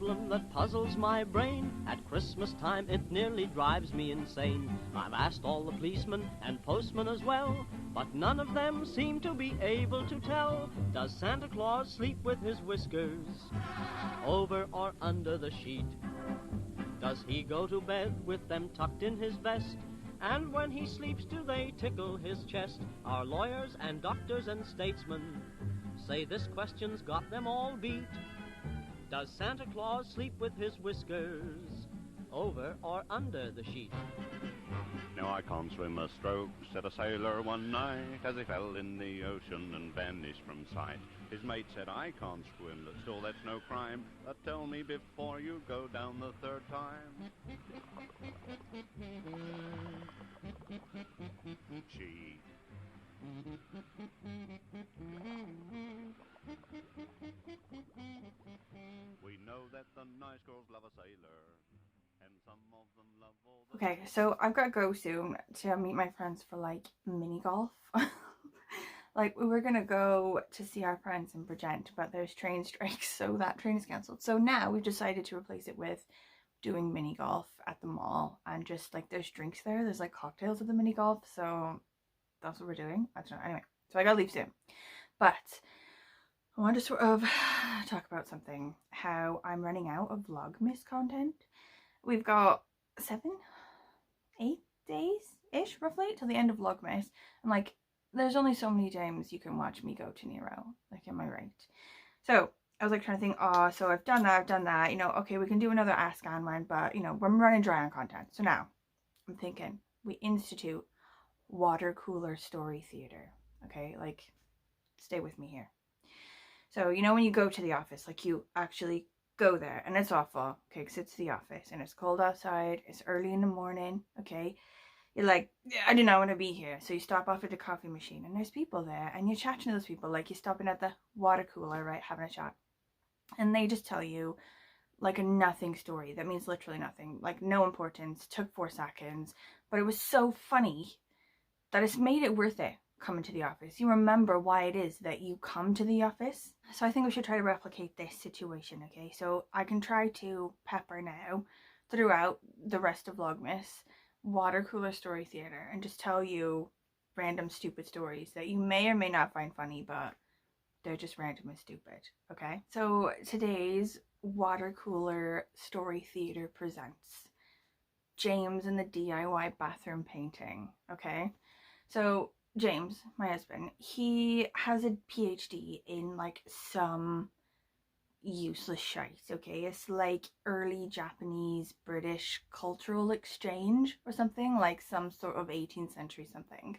problem that puzzles my brain. At Christmas time it nearly drives me insane. I've asked all the policemen and postmen as well, but none of them seem to be able to tell. Does Santa Claus sleep with his whiskers over or under the sheet? Does he go to bed with them tucked in his vest? And when he sleeps, do they tickle his chest? Our lawyers and doctors and statesmen say this question's got them all beat. Does Santa Claus sleep with his whiskers over or under the sheet? Now I can't swim a stroke, said a sailor one night, as he fell in the ocean and vanished from sight. His mate said, I can't swim, but still that's no crime. But tell me before you go down the third time. She. We know that the nice girls love a sailor, and some of them love all the... Okay, so I've got to go soon to meet my friends for like mini golf. Like, we were gonna go to see our friends in Bridgend, but there's train strikes, so that train is cancelled. So now we've decided to replace it with doing mini golf at the mall, and just like there's drinks there, there's like cocktails at the mini golf, so that's what we're doing. I don't know. Anyway, so I gotta leave soon, but I want to sort of talk about something, how I'm running out of Vlogmas content. We've got 7-8 days ish roughly till the end of Vlogmas, and like there's only so many times you can watch me go to Nero, like, am I right? So I was like trying to think, oh, so I've done that, you know, okay, we can do another Ask Anne one, but you know, we're running dry on content. So now I'm thinking we institute Watercooler story theater. Okay, like, stay with me here. So you know when you go to the office, like you actually go there, and it's awful, okay, because it's the office and it's cold outside, it's early in the morning, okay, you're like, I do not want to be here. So you stop off at the coffee machine and there's people there, and you're chatting to those people, like you're stopping at the water cooler, right, having a chat, and they just tell you like a nothing story that means literally nothing, like no importance, took 4 seconds, but it was so funny that it's made it worth it coming to the office. You remember why it is that you come to the office. So I think we should try to replicate this situation, okay? So I can try to pepper now throughout the rest of Vlogmas Watercooler story theater and just tell you random stupid stories that you may or may not find funny, but they're just random and stupid, okay? So today's Watercooler story theater presents James and the DIY bathroom painting, okay? So James, my husband, he has a PhD in like some useless shite, okay? It's like early Japanese British cultural exchange or something, like some sort of 18th century something.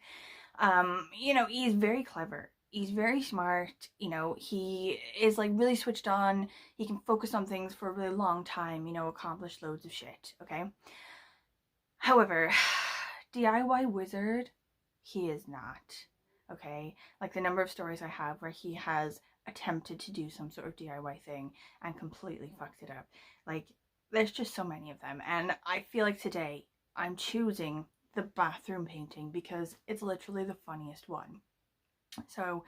You know, he's very clever, he's very smart, you know, he is like really switched on, he can focus on things for a really long time, you know, accomplish loads of shit, okay? However, DIY wizard, he is not, okay? Like the number of stories I have where he has attempted to do some sort of DIY thing and completely fucked it up. Like, there's just so many of them, and I feel like today I'm choosing the bathroom painting because it's literally the funniest one. So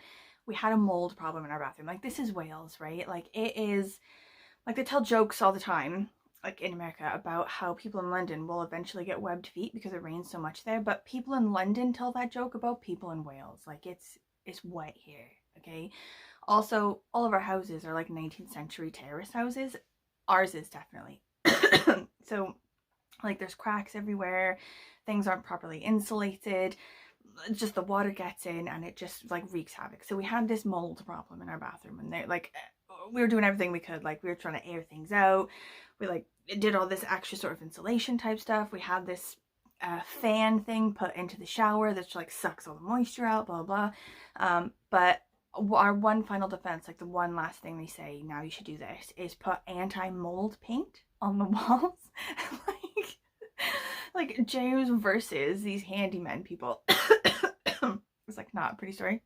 we had a mold problem in our bathroom. Like, this is Wales, right? Like, it is, like, they tell jokes all the time, like in America, about how people in London will eventually get webbed feet because it rains so much there, but people in London tell that joke about people in Wales. Like, it's wet here, okay? Also, all of our houses are like 19th century terrace houses. Ours is definitely. So, like, there's cracks everywhere, things aren't properly insulated, just the water gets in and it just like wreaks havoc. So we had this mold problem in our bathroom, and they're like, we were doing everything we could, like we were trying to air things out, we like did all this extra sort of insulation type stuff, we had this fan thing put into the shower that like sucks all the moisture out, blah blah, but our one final defense, like the one last thing they say, now you should do this, is put anti-mold paint on the walls. like James versus these handyman people. It's like not a pretty story.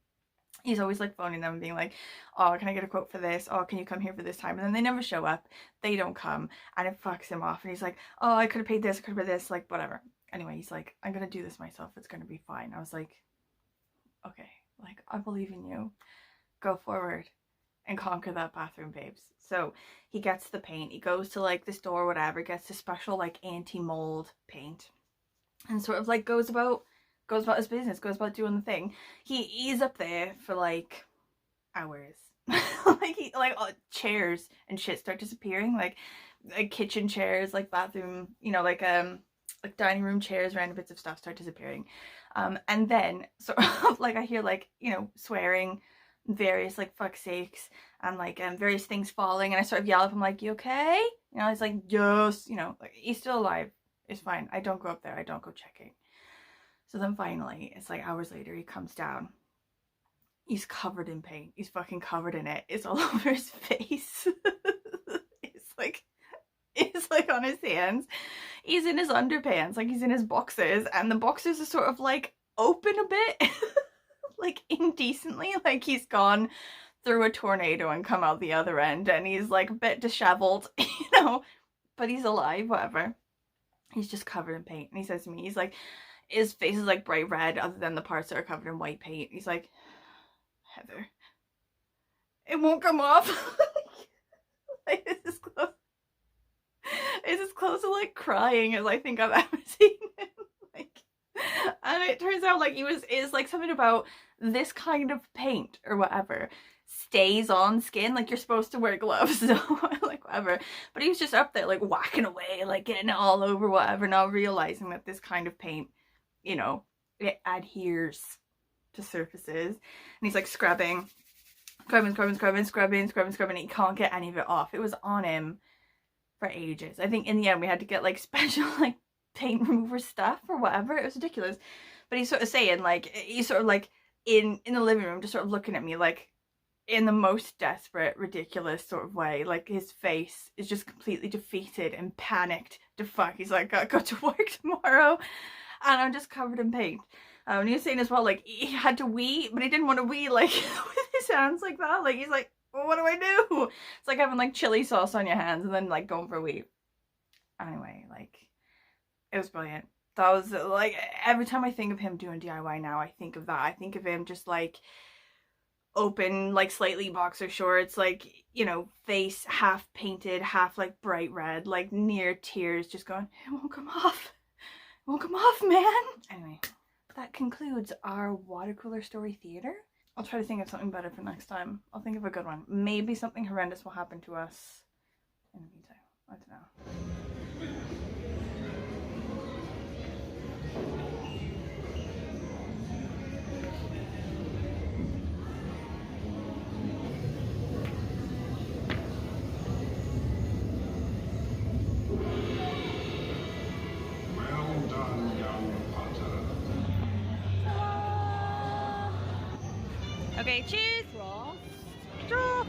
He's always like phoning them and being like, oh, can I get a quote for this? Oh, can you come here for this time? And then they never show up, they don't come, and it fucks him off, and he's like, oh, I could have paid this, I could have paid this, like whatever. Anyway, he's like, I'm gonna do this myself, it's gonna be fine. I was like, okay, like I believe in you, go forward. and conquer that bathroom, babes. So he gets the paint, he goes to like the store or whatever, gets the special like anti-mold paint, and sort of like goes about his business, goes about doing the thing. He's up there for like hours. like chairs and shit start disappearing, like kitchen chairs, like bathroom, you know, like dining room chairs, random bits of stuff start disappearing. And then sort of like I hear like, you know, swearing, various like fuck sakes, and like various things falling, and I sort of yell at him like, you okay? You know, he's like, yes, you know, like he's still alive, it's fine. I don't go up there, I don't go checking. So then finally, it's like hours later, he comes down. He's covered in paint. He's fucking covered in it. It's all over his face. It's like on his hands. He's in his underpants, like he's in his boxers, and the boxers are sort of like open a bit. Like indecently, like he's gone through a tornado and come out the other end, and he's like a bit disheveled, you know, but he's alive, whatever. He's just covered in paint, and he says to me, he's like, his face is like bright red other than the parts that are covered in white paint. He's like, Heather, it won't come off. Like, this is close. It's as close to like crying as I think I've ever seen him. Like, and it turns out like it's like something about this kind of paint or whatever stays on skin, like you're supposed to wear gloves, so like whatever. But he was just up there like whacking away, like getting it all over whatever, not realizing that this kind of paint, you know, it adheres to surfaces. And he's like scrubbing, and he can't get any of it off. It was on him for ages. I think in the end we had to get like special like paint remover stuff or whatever. It was ridiculous. But he's sort of saying like, he's sort of like in the living room just sort of looking at me like in the most desperate, ridiculous sort of way. Like his face is just completely defeated and panicked to fuck. He's like, I got to work tomorrow and I'm just covered in paint. And he was saying as well, like he had to wee, but he didn't want to wee like with his hands like that. Like he's like, well, what do I do? It's like having like chili sauce on your hands and then like going for a wee. Anyway, like it was brilliant. That was like, every time I think of him doing DIY now, I think of that. I think of him just like open, like slightly boxer shorts, like, you know, face half painted, half like bright red, like near tears, just going, it won't come off. It won't come off, man. Anyway, that concludes our water cooler story theater. I'll try to think of something better for next time. I'll think of a good one. Maybe something horrendous will happen to us in the meantime. I don't know. Well done, young Potter. Okay, cheers! Frost. Straw.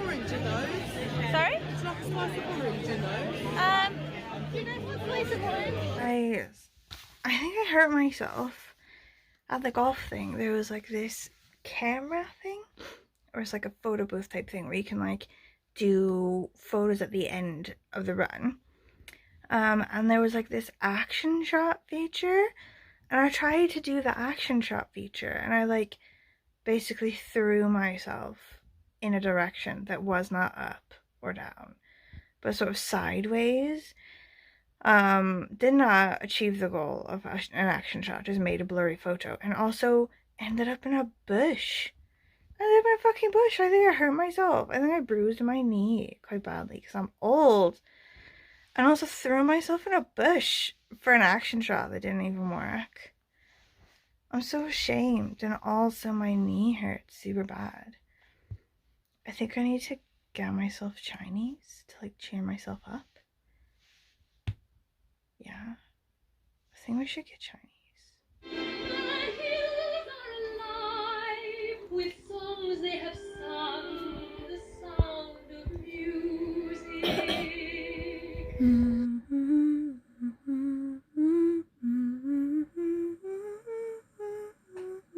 Orange in those. Sorry? It's like a slice of orange in those. You know what slice of orange? I think I hurt myself at the golf thing. There was like this camera thing, or it's like a photo booth type thing where you can like do photos at the end of the run. And there was like this action shot feature, and I tried to do the action shot feature, and I like basically threw myself in a direction that was not up or down, but sort of sideways. Did not achieve the goal of an action shot, just made a blurry photo, and also ended up in a bush. I ended up in a fucking bush. I think I hurt myself. I think I bruised my knee quite badly because I'm old. And also threw myself in a bush for an action shot that didn't even work. I'm so ashamed, and also my knee hurts super bad. I think I need to get myself Chinese to like cheer myself up. Yeah, I think we should get Chinese.